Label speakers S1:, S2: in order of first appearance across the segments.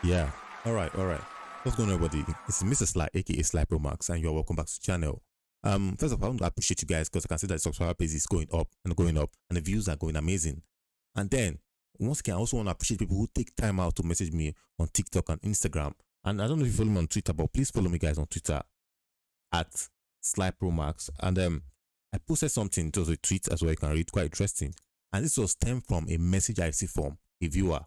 S1: Yeah. All right. What's going on, everybody? It's Mr. Sly, aka Sly Pro Max, and you're welcome back to the channel. First of all, I want to appreciate you guys because I can see that the subscriber base is going up, and the views are going amazing. And then, once again, I also want to appreciate people who take time out to message me on TikTok and Instagram. And I don't know if you follow me on Twitter, but please follow me, guys, on Twitter at Sly Pro Max. And I posted something to a tweet as well. You can read, quite interesting. And this was stemmed from a message I received from a viewer.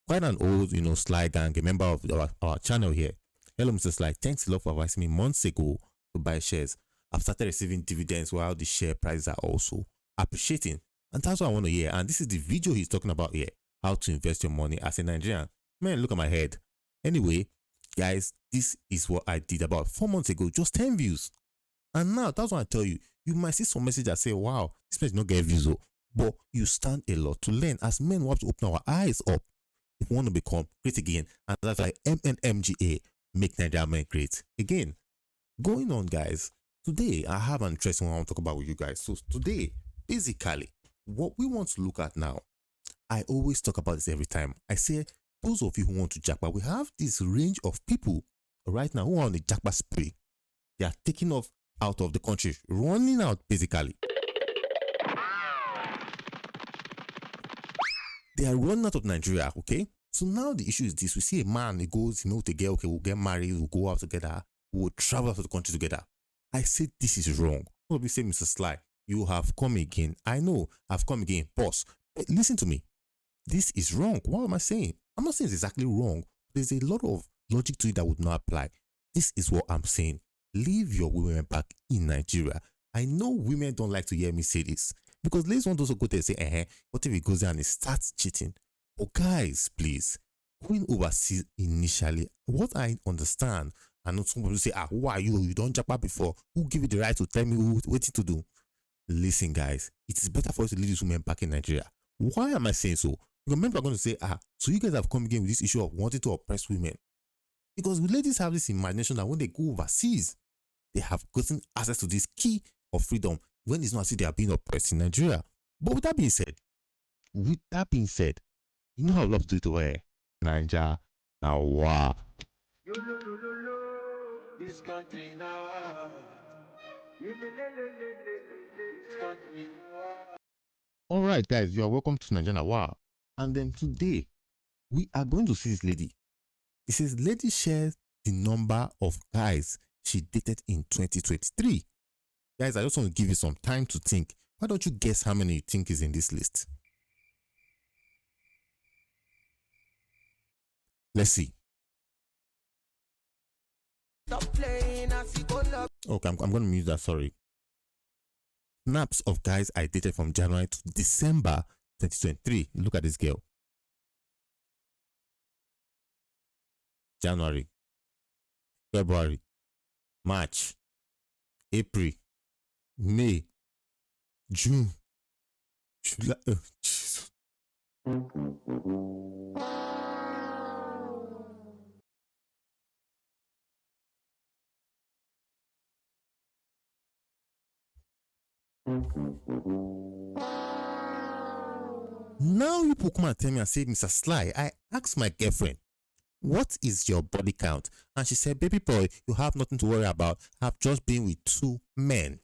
S1: Quite an old, Sly gang, a member of our channel here. Hello, Mr. Sly. Thanks a lot for advising me months ago to buy shares. I've started receiving dividends while the share prices are also appreciating. And that's what I want to hear. And this is the video he's talking about here. How to invest your money as a Nigerian. Man, look at my head. Anyway, guys, this is what I did about 4 months ago. Just 10 views. And now, that's what I tell you. You might see some message that say, wow, this place not get views. But you stand a lot to learn. As men, we have to open our eyes up if we want to become great again. And that's like MNMGA, make Nigeria men great again. Going on, guys, today I have an interesting one I want to talk about with you guys. So today, basically, what we want to look at now, I always talk about this every time. I say, those of you who want to jackpot, we have this range of people right now who are on the jackpot spree. They are taking off out of the country, running out basically. They are running out of Nigeria, okay? So now the issue is this. We see a man, he goes, to get, okay, we'll get married, we'll go out together, we'll travel out of the country together. I said this is wrong. What we say, Mr. Sly, you have come again. I know, I've come again. Boss, listen to me. This is wrong. What am I saying? I'm not saying it's exactly wrong. There's a lot of logic to it that would not apply. This is what I'm saying. Leave your women back in Nigeria. I know women don't like to hear me say this. Because ladies want to also go there and say, what if he goes there and he starts cheating? Oh, guys, please, going overseas initially, what I understand, I know some people say, who are you? You don't jump before. Who give you the right to tell me what to do? Listen, guys, it is better for us to leave these women back in Nigeria. Why am I saying so? Because men are going to say, so you guys have come again with this issue of wanting to oppress women. Because ladies have this imagination that when they go overseas, they have gotten access to this key of freedom when it's not as if they are being oppressed in Nigeria. But with that being said, you know how I love to do it over Nigeria. Now, wow. This country now. All right, guys, you are welcome to Nigeria. Wow. And then today, we are going to see this lady. It says, lady shares the number of guys she dated in 2023. Guys, I just want to give you some time to think. Why don't you guess how many you think is in this list? Let's see. Okay, I'm going to mute that, sorry. Snaps of guys I dated from January to December 2023. Look at this girl. January, February, March, April, May, June, July. Jesus. Now you people come and tell me and say, Mr. Sly, I asked my girlfriend, what is your body count? And she said, baby boy, you have nothing to worry about. I've just been with 2 men.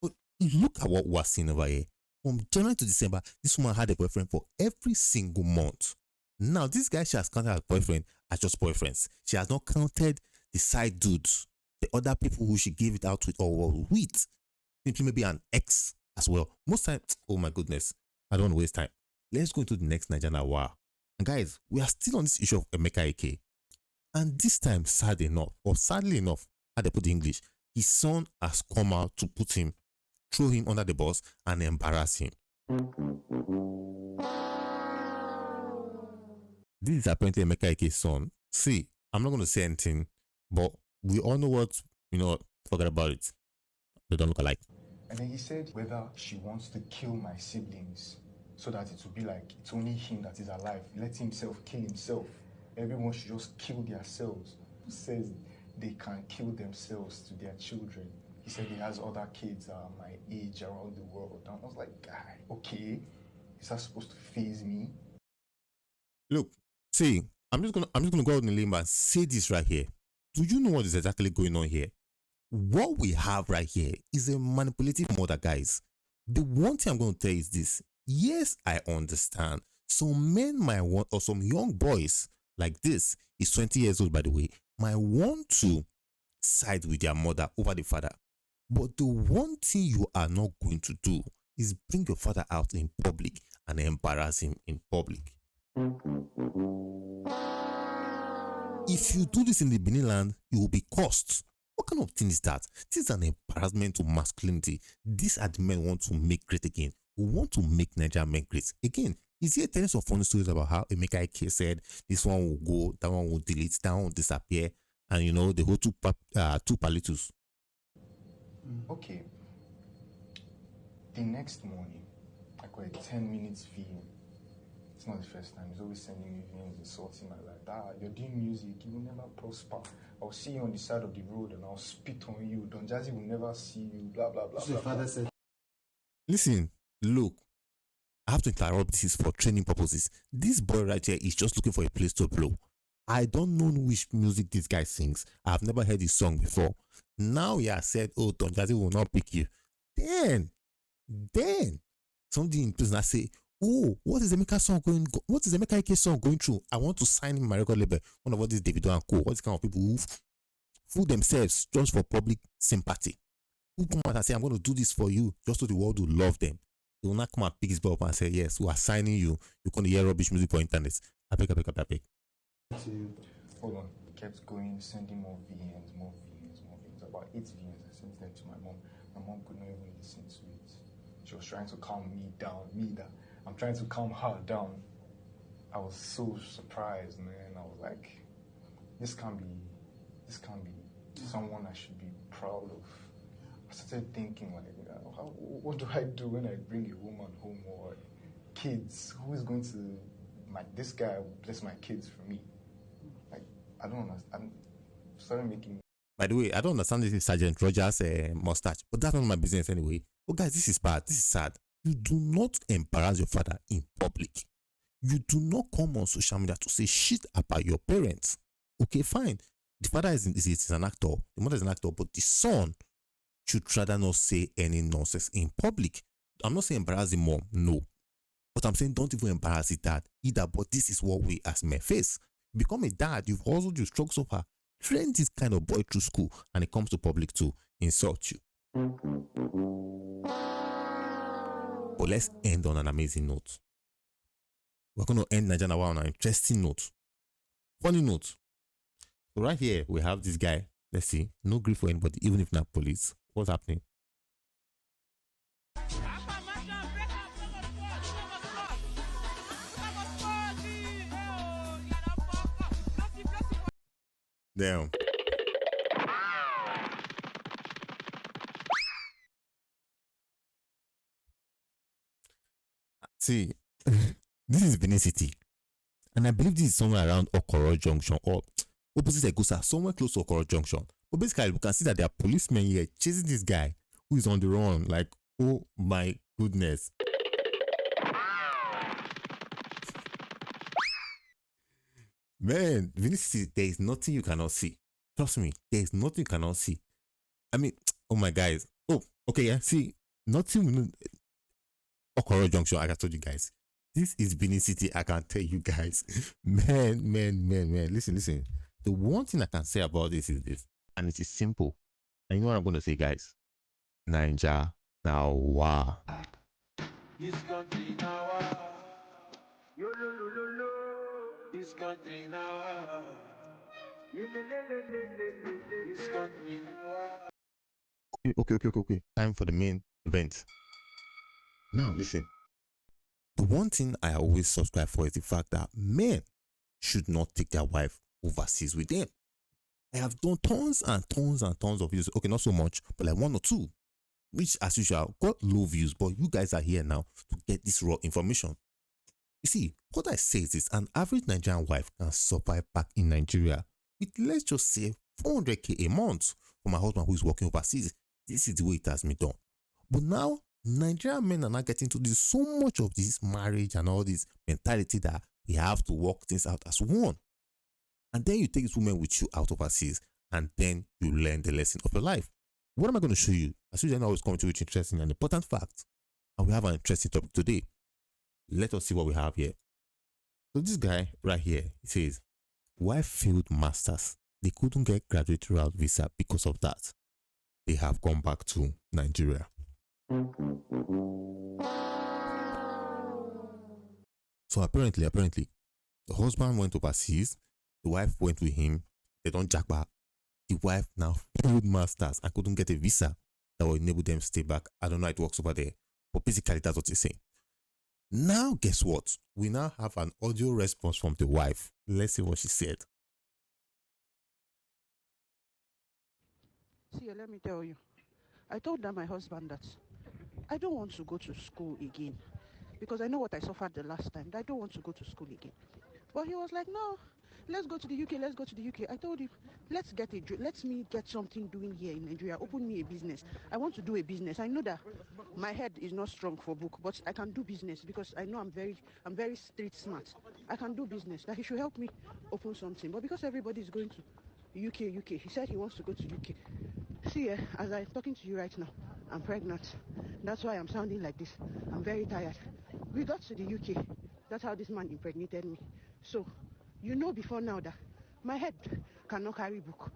S1: But look at what we're seeing over here. From January to December, this woman had a boyfriend for every single month. Now, this guy she has counted as boyfriend as just boyfriends. She has not counted the side dudes, the other people who she gave it out with or were with. Simply maybe an ex as well. Most time, oh my goodness, I don't want to waste time. Let's go into the next Nigerian war. And guys, we are still on this issue of Emeka Ike. And this time, sadly enough, how they put the English, his son has come out to put him, throw him under the bus and embarrass him. This is apparently Emeka Ike's son. See, I'm not going to say anything, but we all know what, forget about it. They don't look alike.
S2: And then he said whether she wants to kill my siblings so that it will be like it's only him that is alive. Let himself kill himself. Everyone should just kill themselves. Who says they can kill themselves to their children? He said he has other kids my age around the world. And I was like, guy, okay, is that supposed to faze me?
S1: Look, see, I'm just gonna go out on a limb and say this right here. Do you know what is exactly going on here? What we have right here is a manipulative mother, guys. The one thing I'm going to tell you is this. Yes, I understand. Some men might want, or some young boys like this, is 20 years old, by the way, might want to side with their mother over the father. But the one thing you are not going to do is bring your father out in public and embarrass him in public. If you do this in the Benin land, you will be cursed. What kind of thing is that? This is an embarrassment to masculinity. These are the men who want to make great again. Who want to make Nigeria men great again. Is here telling some funny stories about how Emeka Ike said this one will go, that one will delete, that one will disappear, and you know the whole two palitos.
S2: Okay. The next morning, I got a 10 minutes VM. It's not the first time. He's always sending me VMs, insulting my life. You're doing music, you will never prosper. I'll see you on the side of the road and I'll spit on you. Don Jazzy will never see you, blah, blah, blah.
S3: So your father said,
S1: listen, look, I have to interrupt this for training purposes. This boy right here is just looking for a place to blow. I don't know which music this guy sings. I've never heard his song before. Now he has said, oh, Don Jazzy will not pick you. Then, somebody in prison I say, oh, what is Emeka Ike song going through? I want to sign in my record label. One of all these Davido and Co. What's kind of people who fool themselves just for public sympathy? Who come out and say, I'm going to do this for you, just so the world will love them. They will not come and pick his ball up and say, yes, we are signing you. You're going to hear rubbish music for internet. I beg.
S2: Hold on. He kept going, sending more VMs. About 8 VMs. I sent them to my mom. My mom could not even listen to it. She was trying to calm me down. I'm trying to calm her down. I was so surprised, man. I was like, this can't be someone I should be proud of. I started thinking, like, what do I do when I bring a woman home, or kids? Who is going to, this guy will bless my kids for me? Like, I don't understand. I'm started making.
S1: By the way, I don't understand this Sergeant Rogers mustache, but that's not my business anyway. But guys, this is bad. This is sad. You do not embarrass your father in public. You do not come on social media to say shit about your parents. Okay, fine. The father is an actor. The mother is an actor, but the son should rather not say any nonsense in public. I'm not saying embarrass the mom, no. But I'm saying don't even embarrass the dad either. But this is what we as men face. Become a dad, you've also you struggle so far. Train this kind of boy through school, and it comes to public to insult you. But let's end on an amazing note. We're going to end Nigeria on an interesting note. Funny note. So right here, we have this guy. Let's see. No grief for anybody, even if not police. What's happening? Damn. See, this is Benin City. And I believe this is somewhere around Okoro Junction or opposite Egusa, somewhere close to Okoro Junction. But basically, we can see that there are policemen here chasing this guy who is on the run. Like, oh my goodness. Man, Benin City, there is nothing you cannot see. Trust me, there is nothing you cannot see. I mean, oh my guys. Oh, okay, yeah. See, nothing. Okoro Junction, like I told you guys. This is Benin City, I can tell you guys. Man. Listen. The one thing I can say about this is this, and it is simple. And you know what I'm going to say, guys? Ninja, now wow. This country now. This country now. This country now. Okay. Time for the main event. Now, listen. The one thing I always subscribe for is the fact that men should not take their wife overseas with them. I have done tons and tons of videos. Okay, not so much, but like 1 or 2, which as usual got low views. But you guys are here now to get this raw information. You see, what I say is this: an average Nigerian wife can survive back in Nigeria with, let's just say, 400k a month for my husband who is working overseas. This is the way it has been done. But now, Nigerian men are not getting to this so much of this marriage and all this mentality that we have to work things out as one. And then you take this woman with you out overseas, and then you learn the lesson of your life. What am I going to show you? As usual, I always come to you with interesting and important facts. And we have an interesting topic today. Let us see what we have here. So this guy right here, he says, wife failed masters. They couldn't get graduate route visa because of that. They have gone back to Nigeria. So apparently, the husband went overseas, the wife went with him, they don't jack back. The wife now failed masters and couldn't get a visa that will enable them to stay back. I don't know how it works over there, but basically that's what he's saying. Now, guess what? We now have an audio response from the wife. Let's see what she said.
S3: See, let me tell you. I told my husband that I don't want to go to school again because I know what I suffered the last time. I don't want to go to school again. But he was like, no, let's go to the UK. Let's go to the UK. I told him, let me get something doing here in Nigeria. Open me a business. I want to do a business. I know that my head is not strong for book, but I can do business because I know I'm very street smart. I can do business. That he should help me open something. But because everybody is going to UK, he said he wants to go to UK. See, as I'm talking to you right now, I'm pregnant. That's why I'm sounding like this. I'm very tired. We got to the UK. That's how this man impregnated me. So, you know before now that my head cannot carry book.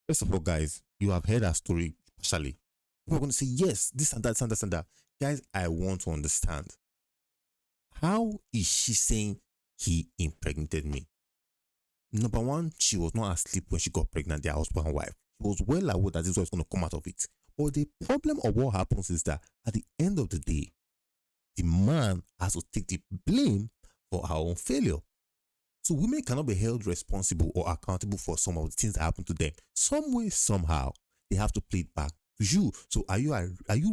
S1: First of all, guys, you have heard her story partially. We're going to say, yes, this and that, and that, and that. Guys, I want to understand. How is she saying he impregnated me? Number one, she was not asleep when she got pregnant, their husband and wife. She was well aware that this was going to come out of it. But the problem of what happens is that at the end of the day, the man has to take the blame for our own failure. So women cannot be held responsible or accountable for some of the things that happen to them. Some way, somehow, they have to play it back to you. So are you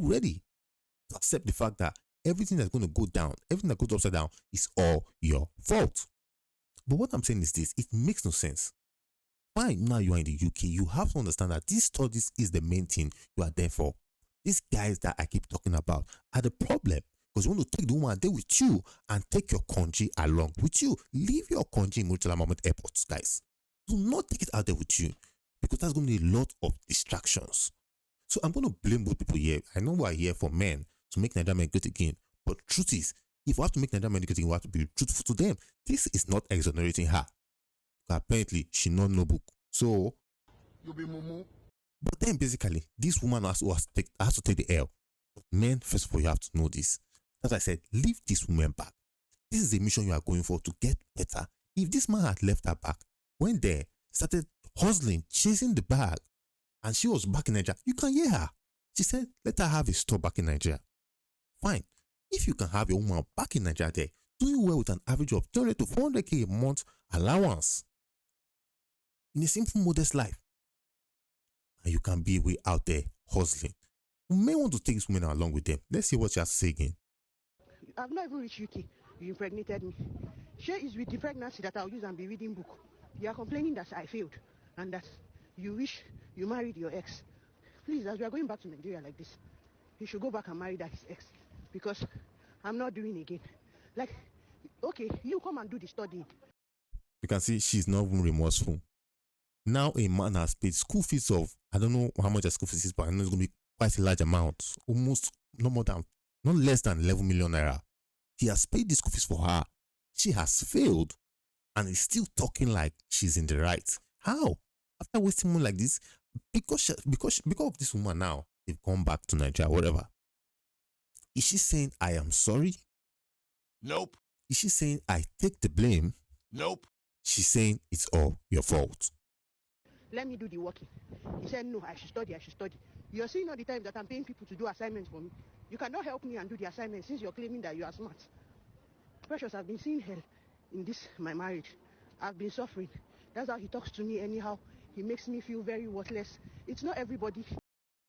S1: ready to accept the fact that everything that's going to go down, everything that goes upside down is all your fault? But what I'm saying is this, it makes no sense. Fine, now you are in the UK, you have to understand that these studies is the main thing you are there for. These guys that I keep talking about are the problem. Because you want to take the woman there with you and take your country along with you. Leave your country in Murtala Mohammed Airport, guys. Do not take it out there with you because that's going to be a lot of distractions. So I'm going to blame both people here. I know we are here for men to make Nigeria men great again. But truth is, if we have to make Nigeria men great again, we have to be truthful to them. This is not exonerating her. Apparently, she not know book. So,
S4: you be mumu.
S1: But then basically, this woman has to take the L. But men, first of all, you have to know this. As I said, leave this woman back. This is a mission you are going for to get better. If this man had left her back, went there, started hustling, chasing the bag, and she was back in Nigeria, you can hear her. She said, let her have a store back in Nigeria. Fine. If you can have your woman back in Nigeria there, doing well with an average of 300 to 400k a month allowance, in a simple, modest life, and you can be way out there hustling. You may want to take this woman along with them. Let's see what she has to say again.
S3: I've not even reached UK. You impregnated me. Share is with the pregnancy that I'll use and be reading book. You are complaining that I failed and that you wish you married your ex. Please, as we are going back to Nigeria like this, you should go back and marry that his ex because I'm not doing again. Like, okay, you come and do the study.
S1: You can see she's not even remorseful. Now a man has paid school fees of, I don't know how much the school fees is, but I know it's going to be quite a large amount. Almost not less than 11 million naira. He has paid the school fees for her. She has failed and is still talking like she's in the right. How? After wasting money like this, because of this woman now, they've gone back to Nigeria, whatever. Is she saying I am sorry?
S4: Nope.
S1: Is she saying I take the blame?
S4: Nope.
S1: She's saying it's all your fault.
S3: Let me do the working. He said, no, I should study. You're seeing all the time that I'm paying people to do assignments for me. You cannot help me and do the assignments since you're claiming that you are smart. Precious, I've been seeing hell in this, my marriage. I've been suffering. That's how he talks to me anyhow. He makes me feel very worthless. It's not everybody.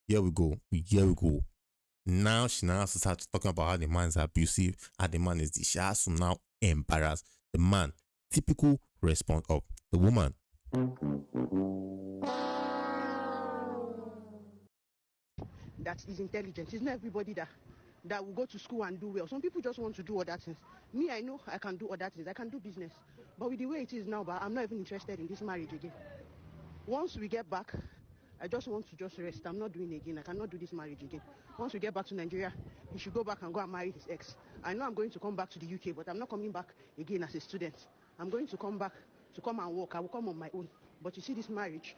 S1: Here we go. Now she has to start talking about how the man is abusive, how the man is this. She has to now embarrass the man. Typical response of the woman.
S3: That is intelligent. It's not everybody that that will go to school and do well. Some people just want to do other things. Me, I know I can do other things. I can do business. But with the way it is now, but I'm not even interested in this marriage again. Once we get back, I just want to just rest. I'm not doing it again. I cannot do this marriage again. Once we get back to Nigeria, he should go back and go and marry his ex. I know I'm going to come back to the UK, but I'm not coming back again as a student. I'm going to come back to come and work. I will come on my own. But you see this marriage.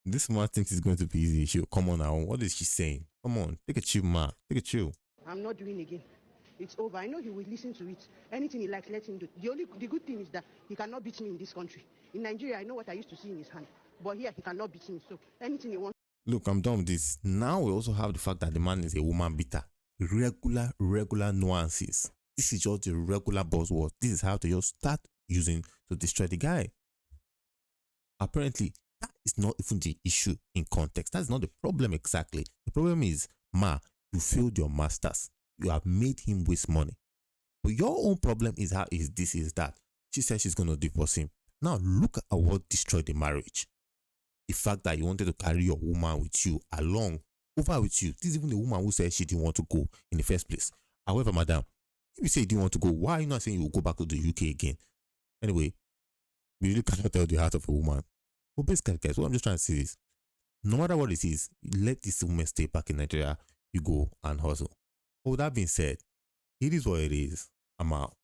S1: This man thinks it's going to be easy. She'll come on now. What is she saying? Come on, take a chill, man. Take a chill.
S3: I'm not doing again. It's over. I know he will listen to it. Anything he likes, let him do. The good thing is that he cannot beat me in this country. In Nigeria, I know what I used to see in his hand. But here, he cannot beat me. So anything he wants.
S1: Look, I'm done with this. Now we also have the fact that the man is a woman beater. Regular nuances. This is just the regular buzzword. This is how to just start using to destroy the guy. Apparently, that is not even the issue in context. That's not the problem exactly. The problem is, you failed your masters. You have made him waste money. But your own problem is how is this, is that. She said she's going to divorce him. Now look at what destroyed the marriage. The fact that you wanted to carry your woman with you along, over with you. This is even the woman who said she didn't want to go in the first place. However, madam, if you say you didn't want to go, why are you not saying you will go back to the UK again? Anyway, we really cannot tell the heart of a woman. But basically, guys, what I'm just trying to say is, no matter what it is, let this woman stay back in Nigeria. You go and hustle. But with that being said, it is what it is. I'm out.